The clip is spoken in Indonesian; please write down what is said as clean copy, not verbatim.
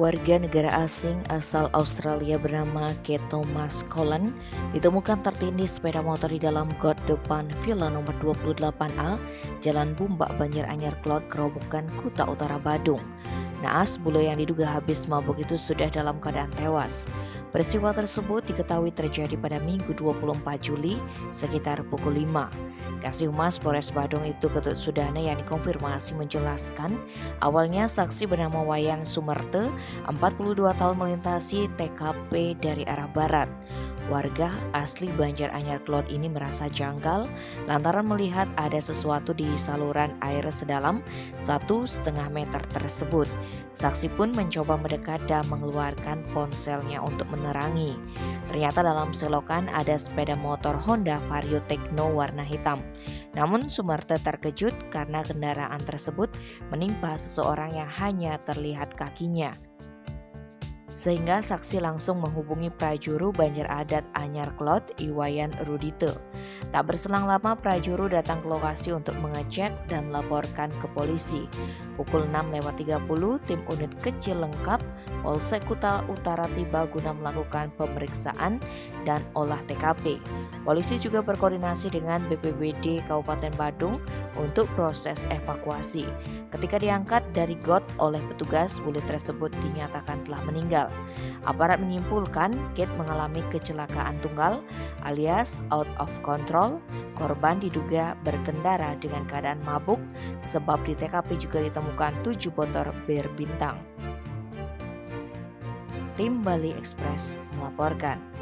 warga negara asing asal Australia bernama Kate Thomas Cullen ditemukan tertindih sepeda motor di dalam got depan villa nomor 28A, Jalan Bumbak Banjaranyar Klot, Kerobokan, Kuta Utara, Badung. Naas, bule yang diduga habis mabuk itu sudah dalam keadaan tewas. Peristiwa tersebut diketahui terjadi pada Minggu 24 Juli sekitar pukul 5. Kasih Humas Polres Badung itu Ketut Sudana yang dikonfirmasi menjelaskan awalnya saksi bernama Wayan Sumerte 42 tahun melintasi TKP dari arah barat. Warga asli Banjaranyar Klot ini merasa janggal lantaran melihat ada sesuatu di saluran air sedalam 1,5 meter tersebut. Saksi pun mencoba mendekat dan mengeluarkan ponselnya untuk menerangi. Ternyata dalam selokan ada sepeda motor Honda Vario Tekno warna hitam. Namun Sumerte terkejut karena kendaraan tersebut menimpa seseorang yang hanya terlihat kakinya. Sehingga saksi langsung menghubungi Prajuru Banjar Adat Anyar Klot, Iwayan Rudite. Tak berselang lama Prajuru datang ke lokasi untuk mengecek dan melaporkan ke polisi. Pukul 6.30 tim unit kecil lengkap Polsek Kuta Utara tiba guna melakukan pemeriksaan dan olah TKP. Polisi juga berkoordinasi dengan BPBD Kabupaten Badung untuk proses evakuasi. Ketika diangkat dari got oleh petugas, bule tersebut dinyatakan telah meninggal. Aparat menyimpulkan Kate mengalami kecelakaan tunggal alias out of control. Korban diduga berkendara dengan keadaan mabuk sebab di TKP juga ditemukan 7 botol bir bintang. Tim Bali Express melaporkan.